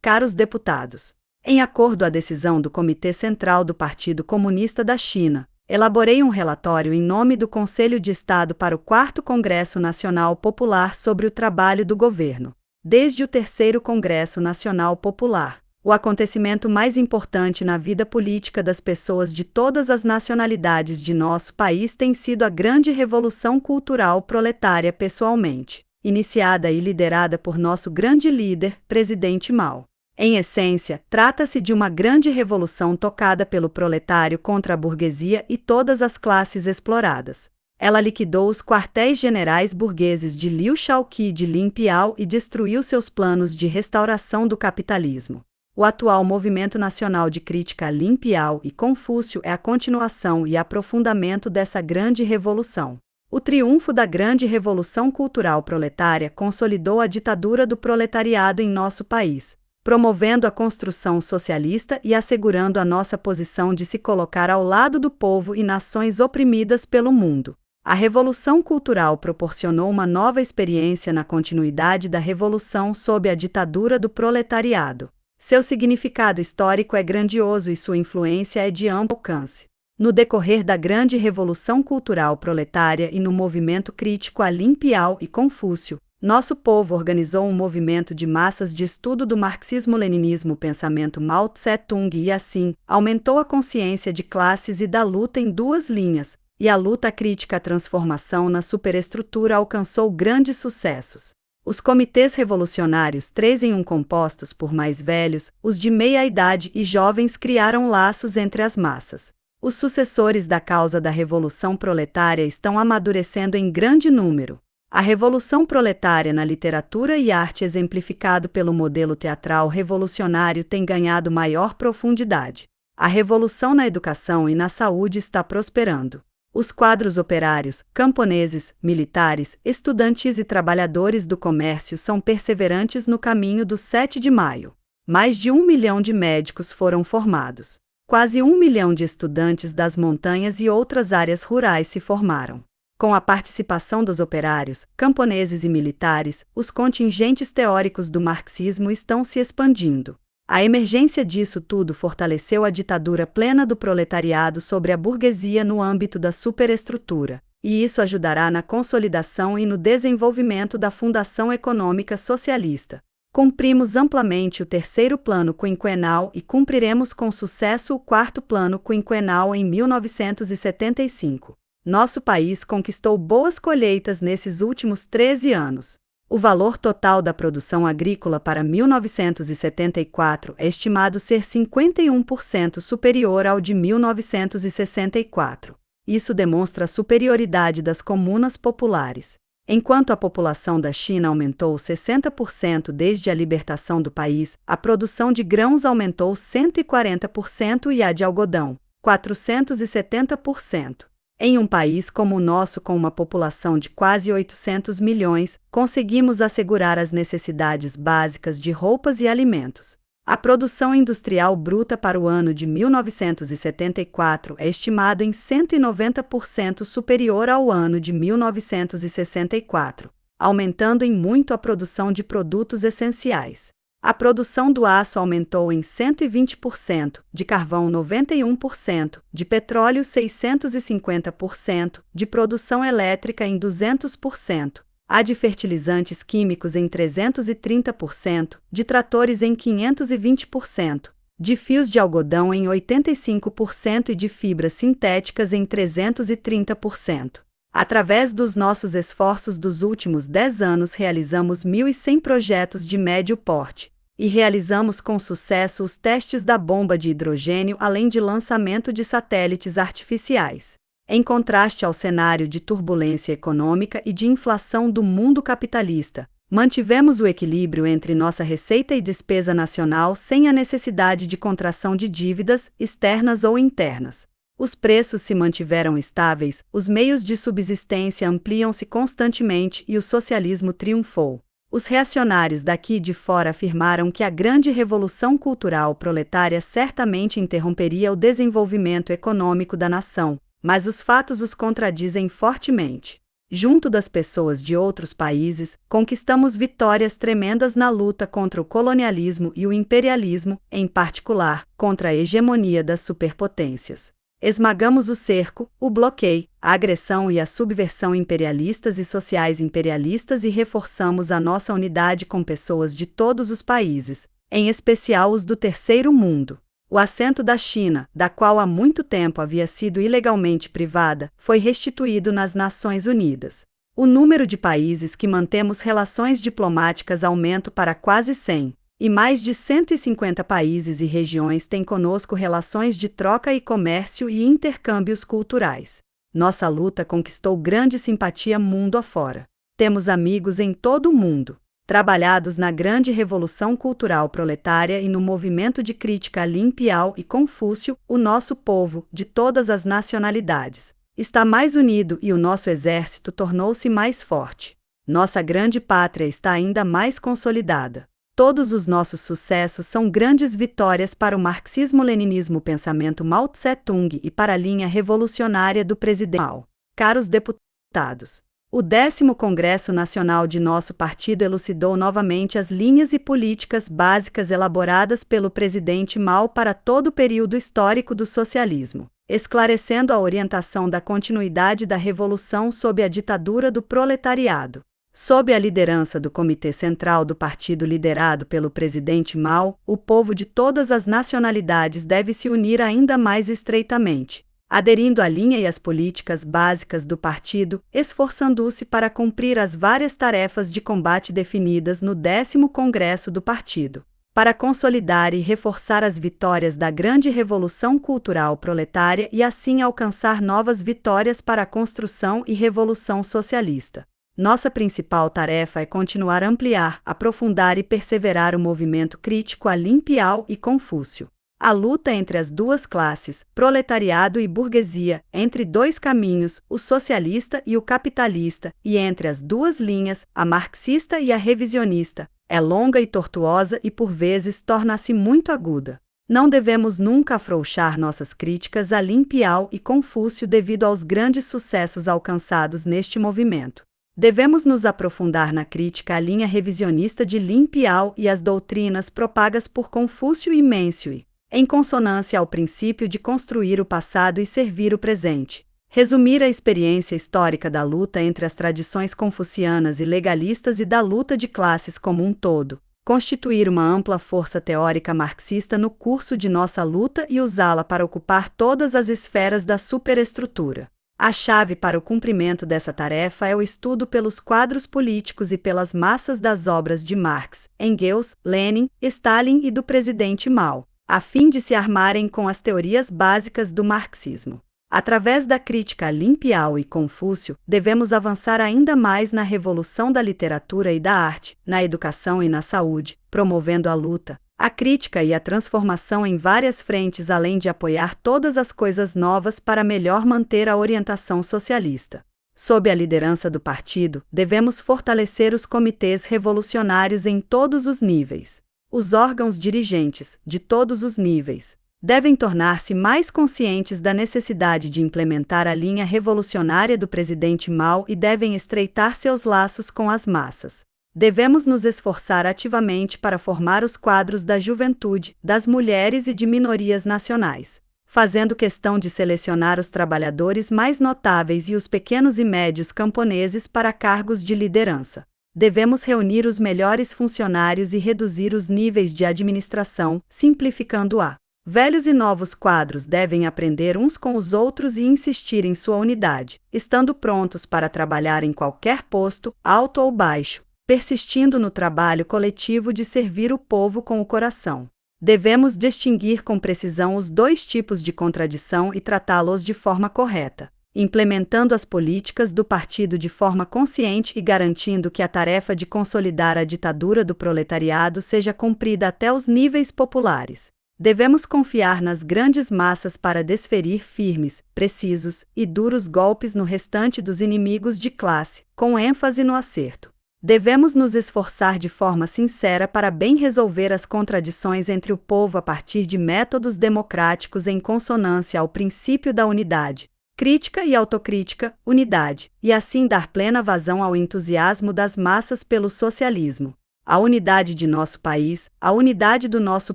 caros deputados. Em acordo à decisão do Comitê Central do Partido Comunista da China, elaborei um relatório em nome do Conselho de Estado para o 4º Congresso Nacional Popular sobre o trabalho do governo. Desde o 3º Congresso Nacional Popular, o acontecimento mais importante na vida política das pessoas de todas as nacionalidades de nosso país tem sido a grande revolução cultural proletária pessoalmente, iniciada e liderada por nosso grande líder, presidente Mao. Em essência, trata-se de uma grande revolução tocada pelo proletário contra a burguesia e todas as classes exploradas. Ela liquidou os quartéis-generais burgueses de Liu Shaoqi e de Lin Piao e destruiu seus planos de restauração do capitalismo. O atual movimento nacional de crítica a Lin Piao e Confúcio é a continuação e aprofundamento dessa grande revolução. O triunfo da grande revolução cultural proletária consolidou a ditadura do proletariado em nosso país, promovendo a construção socialista e assegurando a nossa posição de se colocar ao lado do povo e nações oprimidas pelo mundo. A Revolução Cultural proporcionou uma nova experiência na continuidade da revolução sob a ditadura do proletariado. Seu significado histórico é grandioso e sua influência é de amplo alcance. No decorrer da grande revolução cultural proletária e no movimento crítico a Lin Piao e Confúcio, nosso povo organizou um movimento de massas de estudo do marxismo-leninismo, pensamento Mao Tse-tung e assim, aumentou a consciência de classes e da luta em duas linhas, e a luta crítica à transformação na superestrutura alcançou grandes sucessos. Os comitês revolucionários 3 em 1 compostos por mais velhos, os de meia-idade e jovens criaram laços entre as massas. Os sucessores da causa da Revolução Proletária estão amadurecendo em grande número. A Revolução Proletária na literatura e arte exemplificado pelo modelo teatral revolucionário tem ganhado maior profundidade. A revolução na educação e na saúde está prosperando. Os quadros operários, camponeses, militares, estudantis e trabalhadores do comércio são perseverantes no caminho do 7 de maio. Mais de 1 milhão de médicos foram formados. Quase 1 milhão de estudantes das montanhas e outras áreas rurais se formaram. Com a participação dos operários, camponeses e militares, os contingentes teóricos do marxismo estão se expandindo. A emergência disso tudo fortaleceu a ditadura plena do proletariado sobre a burguesia no âmbito da superestrutura, e isso ajudará na consolidação e no desenvolvimento da Fundação Econômica Socialista. Cumprimos amplamente o 3º Plano Quinquenal e cumpriremos com sucesso o 4º Plano Quinquenal em 1975. Nosso país conquistou boas colheitas nesses últimos 13 anos. O valor total da produção agrícola para 1974 é estimado ser 51% superior ao de 1964. Isso demonstra a superioridade das comunas populares. Enquanto a população da China aumentou 60% desde a libertação do país, a produção de grãos aumentou 140% e a de algodão, 470%. Em um país como o nosso, com uma população de quase 800 milhões, conseguimos assegurar as necessidades básicas de roupas e alimentos. A produção industrial bruta para o ano de 1974 é estimada em 190% superior ao ano de 1964, aumentando em muito a produção de produtos essenciais. A produção do aço aumentou em 120%, de carvão 91%, de petróleo 650%, de produção elétrica em 200%, a de fertilizantes químicos em 330%, de tratores em 520%, de fios de algodão em 85% e de fibras sintéticas em 330%. Através dos nossos esforços dos últimos 10 anos realizamos 1.100 projetos de médio porte, e realizamos com sucesso os testes da bomba de hidrogênio além de lançamento de satélites artificiais. Em contraste ao cenário de turbulência econômica e de inflação do mundo capitalista, mantivemos o equilíbrio entre nossa receita e despesa nacional sem a necessidade de contração de dívidas, externas ou internas. Os preços se mantiveram estáveis, os meios de subsistência ampliam-se constantemente e o socialismo triunfou. Os reacionários daqui de fora afirmaram que a grande revolução cultural proletária certamente interromperia o desenvolvimento econômico da nação, mas os fatos os contradizem fortemente. Junto das pessoas de outros países, conquistamos vitórias tremendas na luta contra o colonialismo e o imperialismo, em particular, contra a hegemonia das superpotências. Esmagamos o cerco, o bloqueio, a agressão e a subversão imperialistas e sociais imperialistas e reforçamos a nossa unidade com pessoas de todos os países, em especial os do terceiro mundo. O assento da China, da qual há muito tempo havia sido ilegalmente privada, foi restituído nas Nações Unidas. O número de países que mantemos relações diplomáticas aumenta para quase 100, e mais de 150 países e regiões têm conosco relações de troca e comércio e intercâmbios culturais. Nossa luta conquistou grande simpatia mundo afora. Temos amigos em todo o mundo. Trabalhados na grande revolução cultural proletária e no movimento de crítica a Lin Piao e Confúcio, o nosso povo, de todas as nacionalidades, está mais unido e o nosso exército tornou-se mais forte. Nossa grande pátria está ainda mais consolidada. Todos os nossos sucessos são grandes vitórias para o marxismo-leninismo pensamento Mao Tse-tung e para a linha revolucionária do presidente Mao. Caros deputados, o 10º Congresso Nacional de nosso partido elucidou novamente as linhas e políticas básicas elaboradas pelo presidente Mao para todo o período histórico do socialismo, esclarecendo a orientação da continuidade da revolução sob a ditadura do proletariado. Sob a liderança do Comitê Central do Partido liderado pelo presidente Mao, o povo de todas as nacionalidades deve se unir ainda mais estreitamente, aderindo à linha e às políticas básicas do partido, esforçando-se para cumprir as várias tarefas de combate definidas no 10º Congresso do Partido, para consolidar e reforçar as vitórias da grande revolução cultural proletária e assim alcançar novas vitórias para a construção e revolução socialista. Nossa principal tarefa é continuar a ampliar, aprofundar e perseverar o movimento crítico a Lin Piao e Confúcio. A luta entre as duas classes, proletariado e burguesia, entre dois caminhos, o socialista e o capitalista, e entre as duas linhas, a marxista e a revisionista, é longa e tortuosa e por vezes torna-se muito aguda. Não devemos nunca afrouxar nossas críticas a Lin Piao e Confúcio devido aos grandes sucessos alcançados neste movimento. Devemos nos aprofundar na crítica à linha revisionista de Lin Piao e às doutrinas propagas por Confúcio e Mencius, em consonância ao princípio de construir o passado e servir o presente. Resumir a experiência histórica da luta entre as tradições confucianas e legalistas e da luta de classes como um todo. Constituir uma ampla força teórica marxista no curso de nossa luta e usá-la para ocupar todas as esferas da superestrutura. A chave para o cumprimento dessa tarefa é o estudo pelos quadros políticos e pelas massas das obras de Marx, Engels, Lenin, Stalin e do presidente Mao, a fim de se armarem com as teorias básicas do marxismo. Através da crítica a Lin Piao e Confúcio, devemos avançar ainda mais na revolução da literatura e da arte, na educação e na saúde, promovendo a luta, a crítica e a transformação em várias frentes, além de apoiar todas as coisas novas para melhor manter a orientação socialista. Sob a liderança do partido, devemos fortalecer os comitês revolucionários em todos os níveis. Os órgãos dirigentes, de todos os níveis, devem tornar-se mais conscientes da necessidade de implementar a linha revolucionária do presidente Mao e devem estreitar seus laços com as massas. Devemos nos esforçar ativamente para formar os quadros da juventude, das mulheres e de minorias nacionais, fazendo questão de selecionar os trabalhadores mais notáveis e os pequenos e médios camponeses para cargos de liderança. Devemos reunir os melhores funcionários e reduzir os níveis de administração, simplificando-a. Velhos e novos quadros devem aprender uns com os outros e insistir em sua unidade, estando prontos para trabalhar em qualquer posto, alto ou baixo, persistindo no trabalho coletivo de servir o povo com o coração. Devemos distinguir com precisão os dois tipos de contradição e tratá-los de forma correta, implementando as políticas do partido de forma consciente e garantindo que a tarefa de consolidar a ditadura do proletariado seja cumprida até os níveis populares. Devemos confiar nas grandes massas para desferir firmes, precisos e duros golpes no restante dos inimigos de classe, com ênfase no acerto. Devemos nos esforçar de forma sincera para bem resolver as contradições entre o povo a partir de métodos democráticos em consonância ao princípio da unidade, crítica e autocrítica, unidade, e assim dar plena vazão ao entusiasmo das massas pelo socialismo. A unidade de nosso país, a unidade do nosso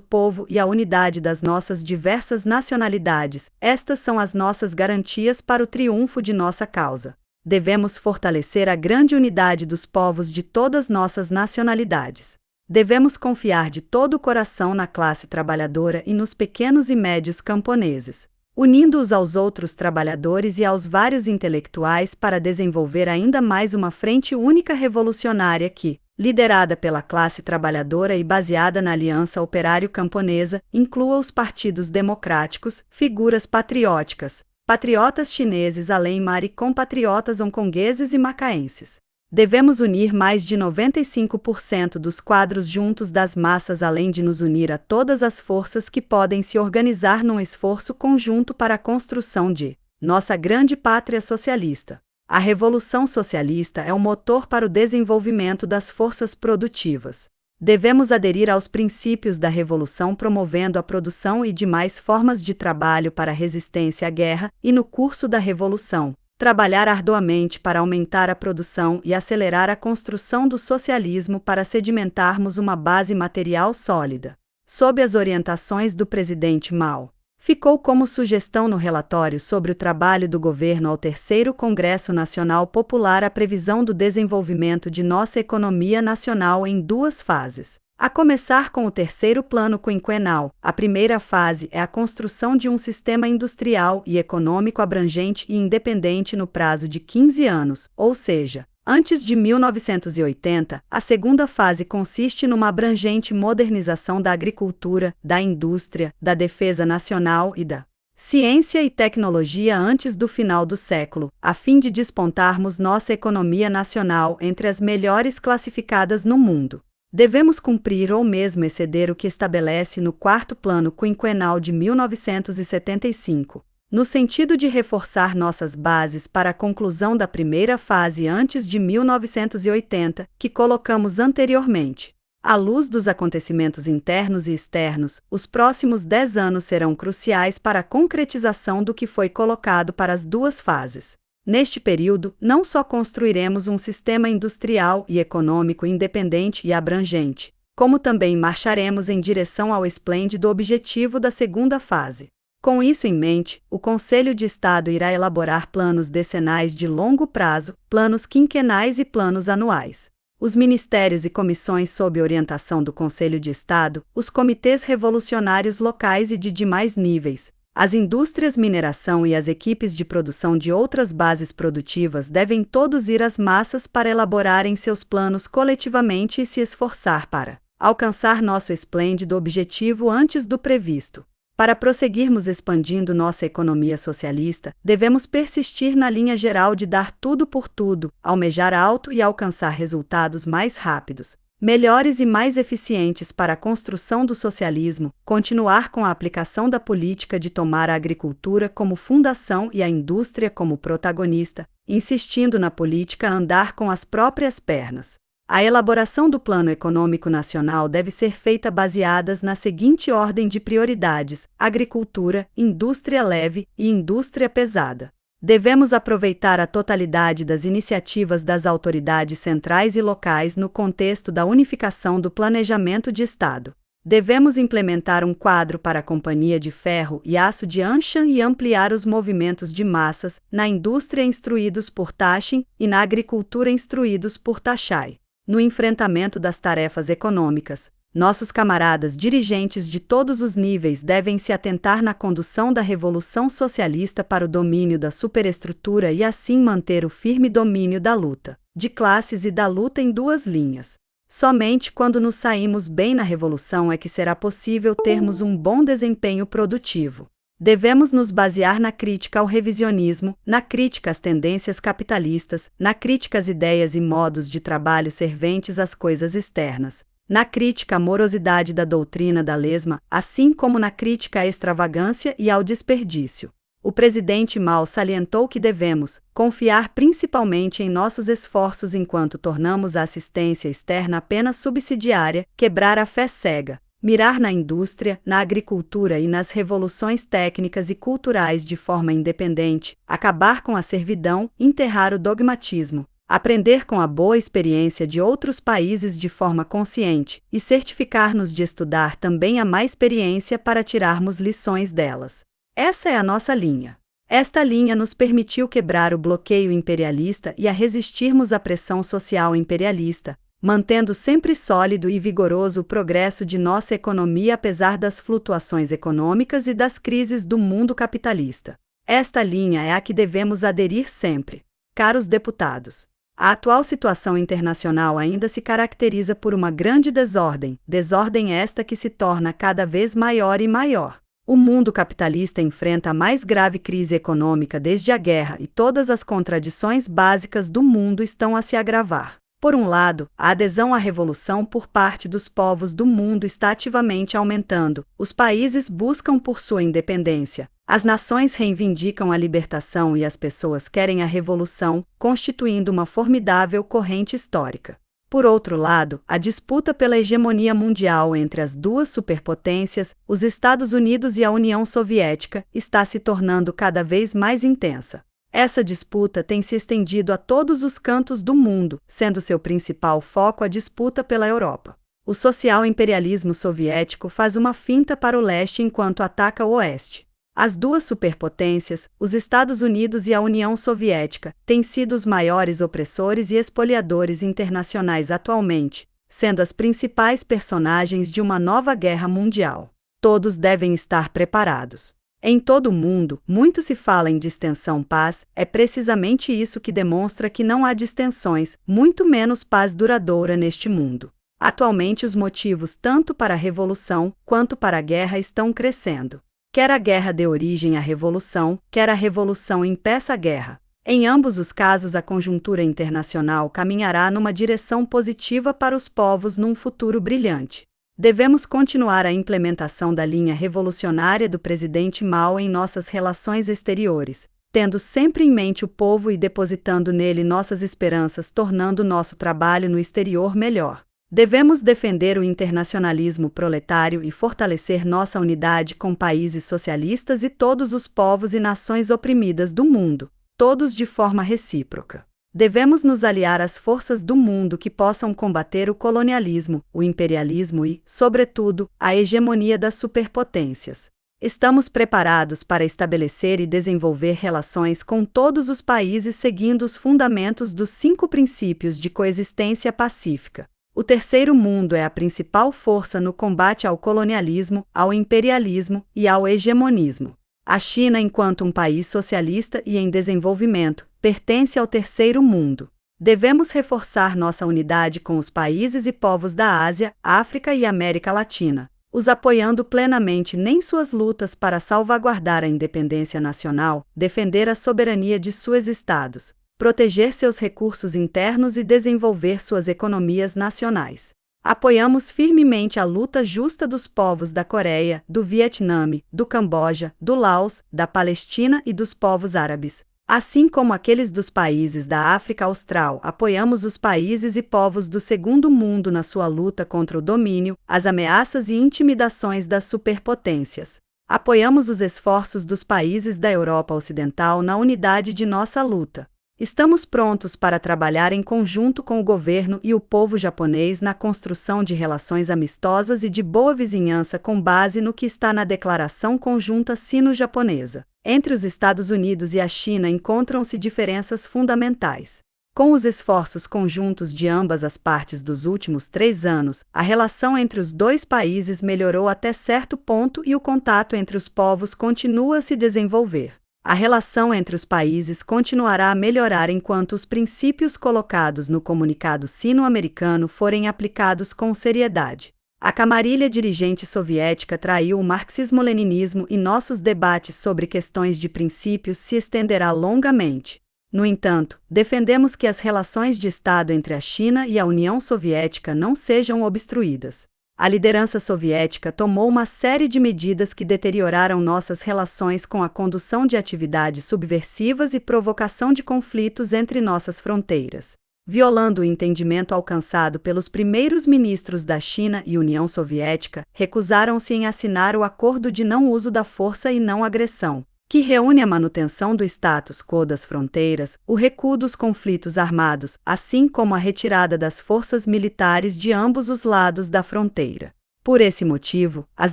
povo e a unidade das nossas diversas nacionalidades, estas são as nossas garantias para o triunfo de nossa causa. Devemos fortalecer a grande unidade dos povos de todas nossas nacionalidades. Devemos confiar de todo o coração na classe trabalhadora e nos pequenos e médios camponeses, unindo-os aos outros trabalhadores e aos vários intelectuais para desenvolver ainda mais uma frente única revolucionária que, liderada pela classe trabalhadora e baseada na aliança operário-camponesa, inclua os partidos democráticos, figuras patrióticas, patriotas chineses além mar e compatriotas hongkongueses e macaenses. Devemos unir mais de 95% dos quadros juntos das massas além de nos unir a todas as forças que podem se organizar num esforço conjunto para a construção de nossa grande pátria socialista. A Revolução Socialista é o motor para o desenvolvimento das forças produtivas. Devemos aderir aos princípios da Revolução promovendo a produção e demais formas de trabalho para a resistência à guerra e, no curso da Revolução, trabalhar arduamente para aumentar a produção e acelerar a construção do socialismo para sedimentarmos uma base material sólida. Sob as orientações do presidente Mao, ficou como sugestão no relatório sobre o trabalho do governo ao Terceiro Congresso Nacional Popular a previsão do desenvolvimento de nossa economia nacional em duas fases. A começar com o terceiro plano quinquenal, a primeira fase é a construção de um sistema industrial e econômico abrangente e independente no prazo de 15 anos, ou seja, antes de 1980, a segunda fase consiste numa abrangente modernização da agricultura, da indústria, da defesa nacional e da ciência e tecnologia antes do final do século, a fim de despontarmos nossa economia nacional entre as melhores classificadas no mundo. Devemos cumprir ou mesmo exceder o que estabelece no quarto plano quinquenal de 1975, no sentido de reforçar nossas bases para a conclusão da primeira fase antes de 1980, que colocamos anteriormente. À luz dos acontecimentos internos e externos, os próximos 10 anos serão cruciais para a concretização do que foi colocado para as duas fases. Neste período, não só construiremos um sistema industrial e econômico independente e abrangente, como também marcharemos em direção ao esplêndido objetivo da segunda fase. Com isso em mente, o Conselho de Estado irá elaborar planos decenais de longo prazo, planos quinquenais e planos anuais. Os ministérios e comissões sob orientação do Conselho de Estado, os comitês revolucionários locais e de demais níveis, as indústrias mineração e as equipes de produção de outras bases produtivas devem todos ir às massas para elaborarem seus planos coletivamente e se esforçar para alcançar nosso esplêndido objetivo antes do previsto. Para prosseguirmos expandindo nossa economia socialista, devemos persistir na linha geral de dar tudo por tudo, almejar alto e alcançar resultados mais rápidos, melhores e mais eficientes para a construção do socialismo, continuar com a aplicação da política de tomar a agricultura como fundação e a indústria como protagonista, insistindo na política a andar com as próprias pernas. A elaboração do Plano Econômico Nacional deve ser feita baseadas na seguinte ordem de prioridades: agricultura, indústria leve e indústria pesada. Devemos aproveitar a totalidade das iniciativas das autoridades centrais e locais no contexto da unificação do planejamento de Estado. Devemos implementar um quadro para a Companhia de Ferro e Aço de Anshan e ampliar os movimentos de massas na indústria instruídos por Taxin e na agricultura instruídos por Taxai. No enfrentamento das tarefas econômicas, nossos camaradas dirigentes de todos os níveis devem se atentar na condução da Revolução Socialista para o domínio da superestrutura e assim manter o firme domínio da luta de classes e da luta em duas linhas. Somente quando nos saímos bem na Revolução é que será possível termos um bom desempenho produtivo. Devemos nos basear na crítica ao revisionismo, na crítica às tendências capitalistas, na crítica às ideias e modos de trabalho serventes às coisas externas, na crítica à morosidade da doutrina da lesma, assim como na crítica à extravagância e ao desperdício. O presidente Mao salientou que devemos confiar principalmente em nossos esforços enquanto tornamos a assistência externa apenas subsidiária, quebrar a fé cega, Mirar na indústria, na agricultura e nas revoluções técnicas e culturais de forma independente, acabar com a servidão, enterrar o dogmatismo, aprender com a boa experiência de outros países de forma consciente e certificar-nos de estudar também a má experiência para tirarmos lições delas. Essa é a nossa linha. Esta linha nos permitiu quebrar o bloqueio imperialista e a resistirmos à pressão social imperialista, mantendo sempre sólido e vigoroso o progresso de nossa economia apesar das flutuações econômicas e das crises do mundo capitalista. Esta linha é a que devemos aderir sempre. Caros deputados, a atual situação internacional ainda se caracteriza por uma grande desordem esta que se torna cada vez maior e maior. O mundo capitalista enfrenta a mais grave crise econômica desde a guerra e todas as contradições básicas do mundo estão a se agravar. Por um lado, a adesão à revolução por parte dos povos do mundo está ativamente aumentando. Os países buscam por sua independência. As nações reivindicam a libertação e as pessoas querem a revolução, constituindo uma formidável corrente histórica. Por outro lado, a disputa pela hegemonia mundial entre as duas superpotências, os Estados Unidos e a União Soviética, está se tornando cada vez mais intensa. Essa disputa tem se estendido a todos os cantos do mundo, sendo seu principal foco a disputa pela Europa. O social-imperialismo soviético faz uma finta para o leste enquanto ataca o oeste. As duas superpotências, os Estados Unidos e a União Soviética, têm sido os maiores opressores e espoliadores internacionais atualmente, sendo as principais personagens de uma nova guerra mundial. Todos devem estar preparados. Em todo o mundo, muito se fala em distensão-paz, é precisamente isso que demonstra que não há distensões, muito menos paz duradoura neste mundo. Atualmente os motivos tanto para a revolução quanto para a guerra estão crescendo. Quer a guerra dê origem à revolução, quer a revolução impeça a guerra. Em ambos os casos a conjuntura internacional caminhará numa direção positiva para os povos num futuro brilhante. Devemos continuar a implementação da linha revolucionária do presidente Mao em nossas relações exteriores, tendo sempre em mente o povo e depositando nele nossas esperanças, tornando nosso trabalho no exterior melhor. Devemos defender o internacionalismo proletário e fortalecer nossa unidade com países socialistas e todos os povos e nações oprimidas do mundo, todos de forma recíproca. Devemos nos aliar às forças do mundo que possam combater o colonialismo, o imperialismo e, sobretudo, a hegemonia das superpotências. Estamos preparados para estabelecer e desenvolver relações com todos os países seguindo os fundamentos dos 5 princípios de coexistência pacífica. O terceiro mundo é a principal força no combate ao colonialismo, ao imperialismo e ao hegemonismo. A China, enquanto um país socialista e em desenvolvimento, pertence ao terceiro mundo. Devemos reforçar nossa unidade com os países e povos da Ásia, África e América Latina, os apoiando plenamente em suas lutas para salvaguardar a independência nacional, defender a soberania de seus estados, proteger seus recursos internos e desenvolver suas economias nacionais. Apoiamos firmemente a luta justa dos povos da Coreia, do Vietnã, do Camboja, do Laos, da Palestina e dos povos árabes. Assim como aqueles dos países da África Austral, apoiamos os países e povos do Segundo Mundo na sua luta contra o domínio, as ameaças e intimidações das superpotências. Apoiamos os esforços dos países da Europa Ocidental na unidade de nossa luta. Estamos prontos para trabalhar em conjunto com o governo e o povo japonês na construção de relações amistosas e de boa vizinhança com base no que está na Declaração Conjunta Sino-Japonesa. Entre os Estados Unidos e a China encontram-se diferenças fundamentais. Com os esforços conjuntos de ambas as partes dos últimos 3 anos, a relação entre os dois países melhorou até certo ponto e o contato entre os povos continua a se desenvolver. A relação entre os países continuará a melhorar enquanto os princípios colocados no comunicado sino-americano forem aplicados com seriedade. A camarilha dirigente soviética traiu o marxismo-leninismo e nossos debates sobre questões de princípios se estenderá longamente. No entanto, defendemos que as relações de Estado entre a China e a União Soviética não sejam obstruídas. A liderança soviética tomou uma série de medidas que deterioraram nossas relações com a condução de atividades subversivas e provocação de conflitos entre nossas fronteiras. violando o entendimento alcançado pelos primeiros ministros da China e União Soviética, recusaram-se em assinar o Acordo de Não Uso da Força e Não Agressão, que reúne a manutenção do status quo das fronteiras, o recuo dos conflitos armados, assim como a retirada das forças militares de ambos os lados da fronteira. Por esse motivo, as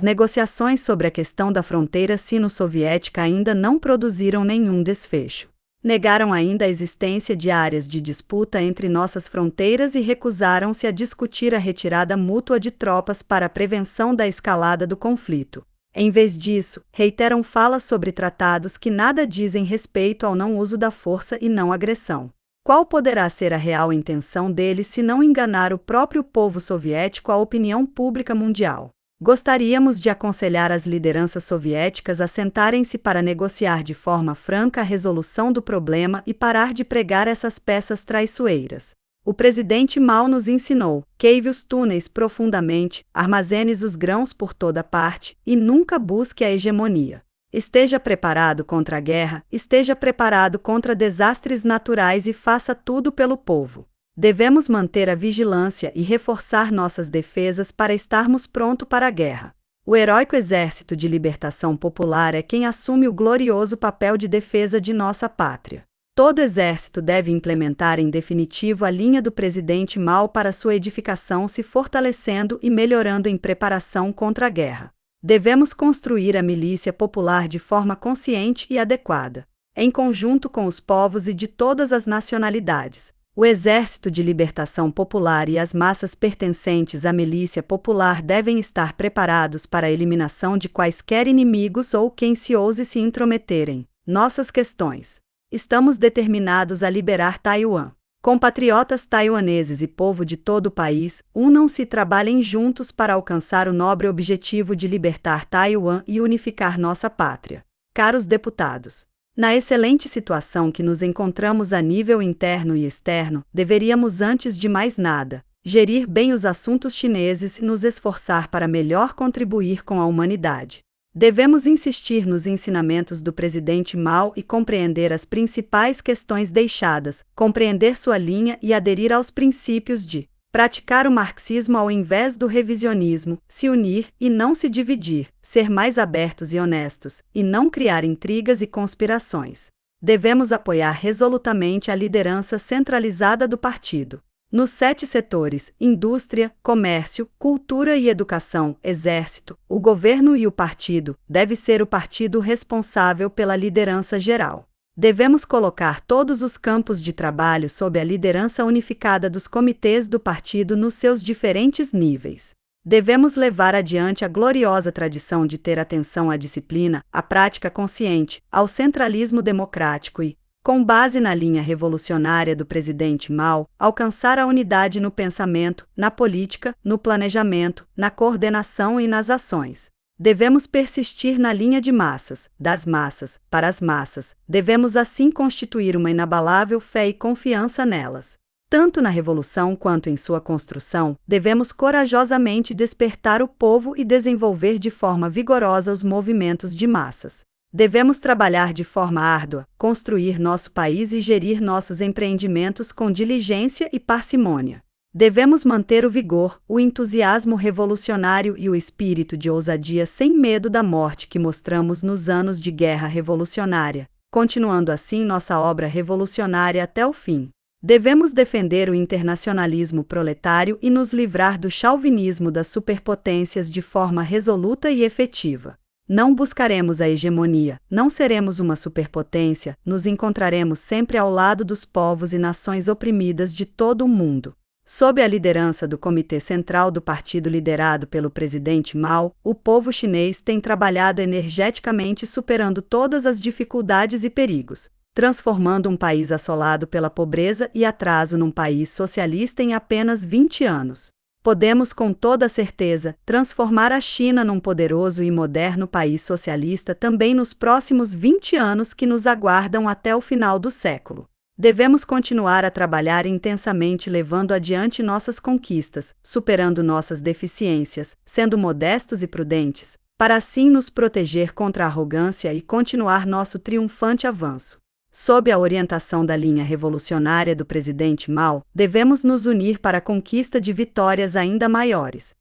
negociações sobre a questão da fronteira sino-soviética ainda não produziram nenhum desfecho. Negaram ainda a existência de áreas de disputa entre nossas fronteiras e recusaram-se a discutir a retirada mútua de tropas para a prevenção da escalada do conflito. Em vez disso, reiteram falas sobre tratados que nada dizem respeito ao não uso da força e não agressão. Qual poderá ser a real intenção deles se não enganar o próprio povo soviético, a opinião pública mundial? Gostaríamos de aconselhar as lideranças soviéticas a sentarem-se para negociar de forma franca a resolução do problema e parar de pregar essas peças traiçoeiras. O presidente Mao nos ensinou: cave os túneis profundamente, armazene os grãos por toda parte e nunca busque a hegemonia. Esteja preparado contra a guerra, esteja preparado contra desastres naturais e faça tudo pelo povo. Devemos manter a vigilância e reforçar nossas defesas para estarmos prontos para a guerra. O heróico Exército de Libertação Popular é quem assume o glorioso papel de defesa de nossa pátria. Todo exército deve implementar em definitivo a linha do presidente Mao para sua edificação, se fortalecendo e melhorando em preparação contra a guerra. Devemos construir a milícia popular de forma consciente e adequada, em conjunto com os povos e de todas as nacionalidades. O Exército de Libertação Popular e as massas pertencentes à milícia popular devem estar preparados para a eliminação de quaisquer inimigos ou quem se ouse se intrometerem. Nossas questões. Estamos determinados a liberar Taiwan. Compatriotas taiwaneses e povo de todo o país, unam-se e trabalhem juntos para alcançar o nobre objetivo de libertar Taiwan e unificar nossa pátria. Caros deputados, na excelente situação que nos encontramos a nível interno e externo, deveríamos, antes de mais nada, gerir bem os assuntos chineses e nos esforçar para melhor contribuir com a humanidade. Devemos insistir nos ensinamentos do presidente Mao e compreender as principais questões deixadas, compreender sua linha e aderir aos princípios de praticar o marxismo ao invés do revisionismo, se unir e não se dividir, ser mais abertos e honestos, e não criar intrigas e conspirações. Devemos apoiar resolutamente a liderança centralizada do partido. Nos 7 setores: indústria, comércio, cultura e educação, exército, o governo e o partido, deve ser o partido responsável pela liderança geral. Devemos colocar todos os campos de trabalho sob a liderança unificada dos comitês do partido nos seus diferentes níveis. Devemos levar adiante a gloriosa tradição de ter atenção à disciplina, à prática consciente, ao centralismo democrático e, com base na linha revolucionária do presidente Mao, alcançar a unidade no pensamento, na política, no planejamento, na coordenação e nas ações. Devemos persistir na linha de massas, das massas, para as massas. Devemos assim constituir uma inabalável fé e confiança nelas. Tanto na revolução quanto em sua construção, devemos corajosamente despertar o povo e desenvolver de forma vigorosa os movimentos de massas. Devemos trabalhar de forma árdua, construir nosso país e gerir nossos empreendimentos com diligência e parcimônia. Devemos manter o vigor, o entusiasmo revolucionário e o espírito de ousadia sem medo da morte que mostramos nos anos de guerra revolucionária, continuando assim nossa obra revolucionária até o fim. Devemos defender o internacionalismo proletário e nos livrar do chauvinismo das superpotências de forma resoluta e efetiva. Não buscaremos a hegemonia, não seremos uma superpotência, nos encontraremos sempre ao lado dos povos e nações oprimidas de todo o mundo. Sob a liderança do Comitê Central do Partido liderado pelo presidente Mao, o povo chinês tem trabalhado energeticamente superando todas as dificuldades e perigos, transformando um país assolado pela pobreza e atraso num país socialista em apenas 20 anos. Podemos com toda certeza transformar a China num poderoso e moderno país socialista também nos próximos 20 anos que nos aguardam até o final do século. Devemos continuar a trabalhar intensamente levando adiante nossas conquistas, superando nossas deficiências, sendo modestos e prudentes, para assim nos proteger contra a arrogância e continuar nosso triunfante avanço. Sob a orientação da linha revolucionária do presidente Mao, devemos nos unir para a conquista de vitórias ainda maiores.